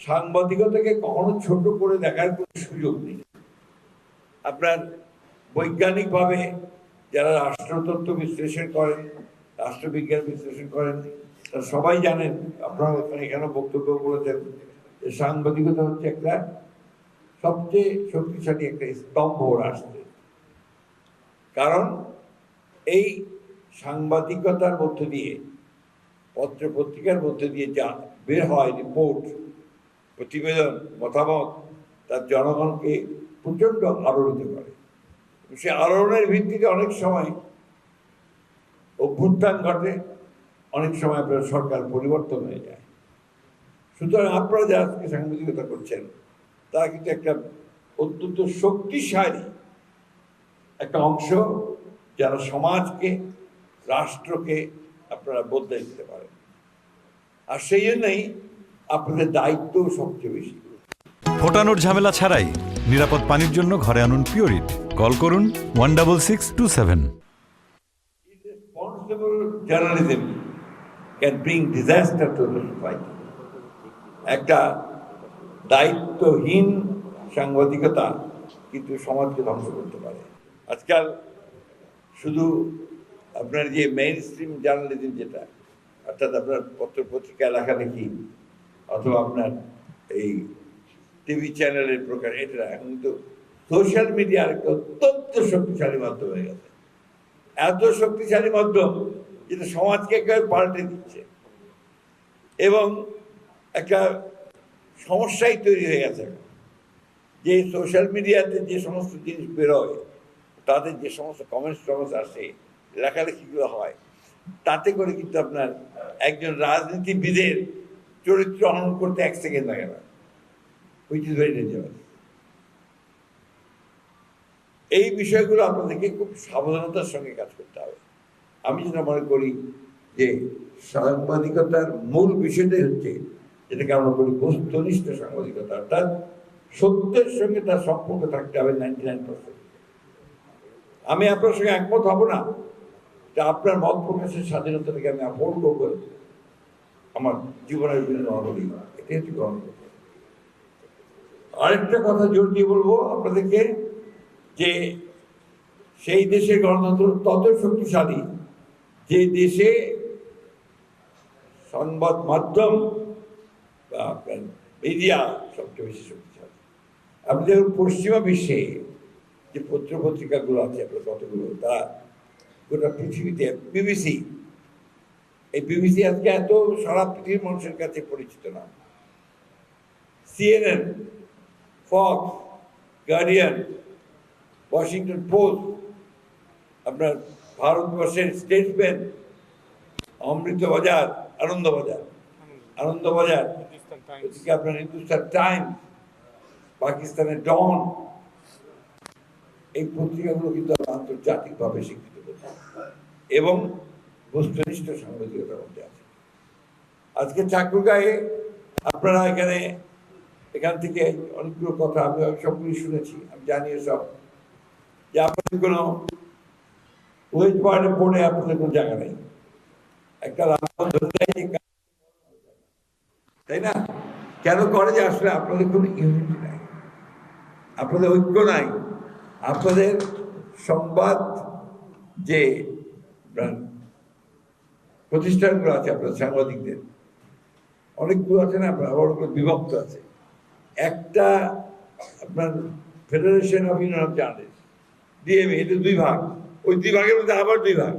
সাংবাদিকতাকে কখনো ছোট করে দেখার কোনো সুযোগ নেই। আপনার বৈজ্ঞানিকভাবে যারা রাষ্ট্রতত্ত্ব বিশ্লেষণ করেন, রাষ্ট্রবিজ্ঞান বিশ্লেষণ করেন, তারা সবাই জানেন, আপনারা এখানে বক্তব্য বলেছেন, যে সাংবাদিকতা হচ্ছে একটা সবচেয়ে শক্তিশালী একটা স্তম্ভ রাষ্ট্রের। কারণ এই সাংবাদিকতার মধ্য দিয়ে, পত্র পত্রিকার মধ্যে দিয়ে যা বের হয় রিপোর্ট, প্রতিবেদন, মতামত, তার জনগণকে প্রচণ্ড আলোড়িত করে। সে আলোড়নের ভিত্তিতে অনেক সময় অভ্যুত্থান ঘটে, অনেক সময় আপনার সরকার পরিবর্তন হয়ে যায়। সুতরাং আপনারা যারা আজকে সাংবাদিকতা করছেন তারা কিন্তু একটা অত্যন্ত শক্তিশালী একটা অংশ, যারা সমাজকে, রাষ্ট্রকে আপনারা বদলে দিতে পারেন। আর সেই জন্যই আপনাদের দায়িত্ব সবচেয়ে বেশি। ফোটানোর ঝামেলা ছাড়াই নিরাপদ পানির জন্য ঘরে আনুন পিওরিট। কল করুন 16627। Irresponsible journalism can bring disaster to the society. একটা দায়িত্বহীন সাংবাদিকতা কিন্তু সমাজকে ধ্বংস করতে পারে। আজকাল শুধু আপনার যে মেইন স্ট্রিম জার্নালিজম, যেটা অর্থাৎ আপনার পত্র পত্রিকা লেখালেখি অথবা আপনার এই টিভি চ্যানেলের প্রকার, এটা এখন তো সোশ্যাল মিডিয়ার একটা অত্যন্ত শক্তিশালী মাধ্যম হয়ে গেছে। এত শক্তিশালী মাধ্যম যেটা সমাজকে একেবারে পাল্টে দিচ্ছে, এবং একটা সমস্যাই তৈরি হয়ে গেছে যে সোশ্যাল মিডিয়াতে যে সমস্ত জিনিস বেরোয়, তাদের যে সমস্ত কমেন্টস আসে, লেখালেখিগুলো হয়, তাতে করে কিন্তু আপনার একজন রাজনীতিবিদের চরিত্র হনন করতে 1 সেকেন্ড লাগে না, হুইচ ইজ ভেরি ডেঞ্জারাস। এই বিষয়গুলো আপনাদেরকে খুব সাবধানতার সঙ্গে কাজ করতে হবে। আমি যেটা মনে করি যে সাংবাদিকতার মূল বিষয়টাই হচ্ছে, যেটাকে আমরা বলি বস্তুনিষ্ঠ সাংবাদিকতা, অর্থাৎ সত্যের সঙ্গে তার সম্পর্ক থাকতে হবে 99%। আমি আপনার সঙ্গে একমত হব না, যে আপনার মত প্রকাশের স্বাধীনতাটাকে আমি আপন করবো আমার জীবনের বিভিন্ন অবধি, এটাই হচ্ছে গ্রহণ করবো। আরেকটা কথা জোর দিয়ে বলবো আপনাদেরকে, যে সেই দেশের গণতন্ত্র তত শক্তিশালী যে দেশে সংবাদ মাধ্যম বা আপনার মিডিয়া সবচেয়ে বেশি শক্তিশালী। আপনি দেখুন পশ্চিমা বিশ্বে যে পত্র পত্রিকাগুলো আছে আপনার কতগুলো, তা গোটা পৃথিবীতে বিবিসি, এই বিবিসি আজকে এত সারা পৃথিবীর মানুষের কাছে পরিচিত না। CNN, Fox, guardian, Washington post, আপনার ভারতবর্ষের স্টেটসম্যান, অমৃতবাজার, আনন্দবাজার, ওদিকে আপনার হিন্দুস্তান টাইমস, পাকিস্তানের ডন, এই পত্রিকাগুলো কিন্তু আন্তর্জাতিকভাবে স্বীকৃত এবং বস্তুনিষ্ঠ সাংবাদিকতার মধ্যে আছে। আজকে চাকুরগাঁয়ে আপনারা এখান থেকে অনেকগুলো কথা আমি সবগুলি শুনেছি, আমি জানি সব, যে আপনাদের কোনো ওয়েজ ওয়ার্ডে পড়ে আপনাদের কোনো জায়গা নেই, একটা তাই না? কেন করে? যে আসলে আপনাদের কোনো ইউনিটি নাই, আপনাদের ঐক্য নাই, আপনাদের সংবাদ যে প্রতিষ্ঠানগুলো আছে আপনার সাংবাদিকদের, অনেকগুলো আছে না, আপনার আবার বিভক্ত আছে। একটা আপনার federation of union of journalist, DMA, এটা 2 ভাগ, ওই 2 ভাগের মধ্যে আবার 2 ভাগ।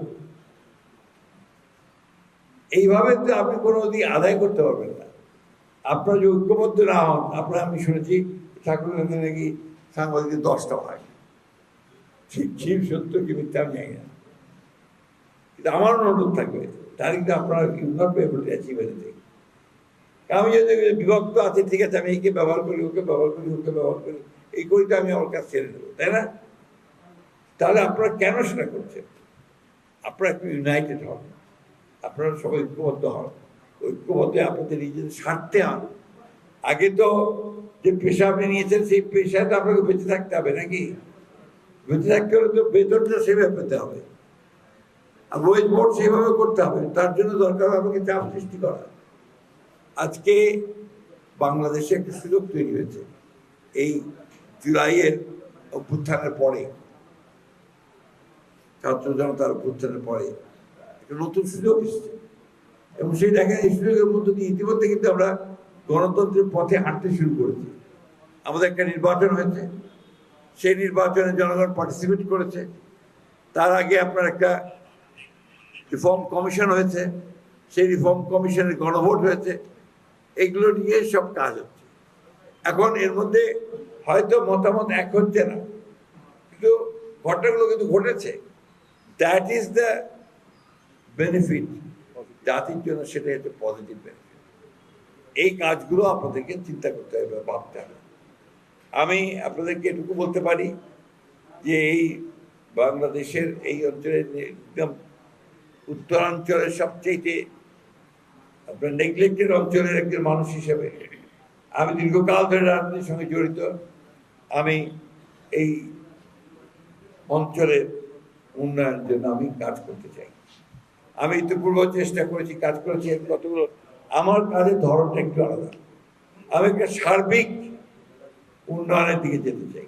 এইভাবে তো আপনি কোনো দিক আদায় করতে পারবেন না। আপনার যে ঐক্যবদ্ধ না হন, আপনার, আমি শুনেছি ঠাকুরগাঁতে নাকি সাংবাদিকের 10টা ভাগ, ঠিক সত্য কি মিথ্যা আমি জানি না, কিন্তু আমার অনুরোধ থাকবে তার কিন্তু আপনারা not be able to achieve anything. আমি যদি বিভক্ত আছে, ঠিক আছে, আমি একে ব্যবহার করি, ওকে ব্যবহার করি, ওকে ব্যবহার করি, এই করিতে আমি আমার কাজ ছেড়ে দেবো, তাই না? তাহলে আপনারা কেন সেটা করছেন? আপনারা একটু ইউনাইটেড হন, আপনারা সবাই ঐক্যবদ্ধ হন, ঐক্যবদ্ধে আপনাদের নিজেদের স্বার্থে হন। আগে তো যে পেশা আপনি নিয়েছেন, সেই পেশায় তো আপনাকে বেঁচে থাকতে হবে নাকি? বেঁচে থাকতে হলে তো বেতনটা সেভাবে পেতে হবে, আর ওয়েজ বোর্ড সেভাবে করতে হবে। তার জন্য দরকার আমাকে চাপ সৃষ্টি করা। আজকে বাংলাদেশে একটা সুযোগ তৈরি হয়েছে এই জুলাইয়ের অভ্যুত্থানের পরে, ছাত্র জনতার অভ্যুত্থানের পরে একটা নতুন সুযোগ এসেছে এবং সেই দেখেন এই সুযোগের মধ্য দিয়ে ইতিমধ্যে কিন্তু আমরা গণতন্ত্রের পথে হাঁটতে শুরু করেছি। আমাদের একটা নির্বাচন হয়েছে, সেই নির্বাচনে জনগণ পার্টিসিপেট করেছে। তার আগে আপনার একটা রিফর্ম কমিশন হয়েছে, সেই রিফর্ম কমিশনের গণভোট হয়েছে। এগুলো নিয়ে সব কাজ হচ্ছে। এখন এর মধ্যে হয়তো মতামত এক হচ্ছে না, কিন্তু ঘটনাগুলো কিন্তু ঘটেছে। দ্যাট ইজ দ্য বেনিফিট জাতির জন্য, সেটা হচ্ছে পজিটিভ বেনিফিট। এই কাজগুলো আপনাদেরকে চিন্তা করতে হবে, ভাবতে হবে। আমি আপনাদেরকে এটুকু বলতে পারি যে এই বাংলাদেশের এই অঞ্চলের একদম উত্তরাঞ্চলের সবচেয়ে আপনার নেগলেক্টেড অঞ্চলের একজন মানুষ হিসেবে আমি দীর্ঘকাল ধরে রাজনীতির সঙ্গে জড়িত। আমি এই অঞ্চলের উন্নয়নের জন্য আমি কাজ করতে চাই। আমি ইতিপূর্বে চেষ্টা করেছি, কাজ করেছি। কতগুলো আমার কাজের ধরনটা একটু আলাদা। আমি একটা সার্বিক উন্নয়নের দিকে যেতে চাই।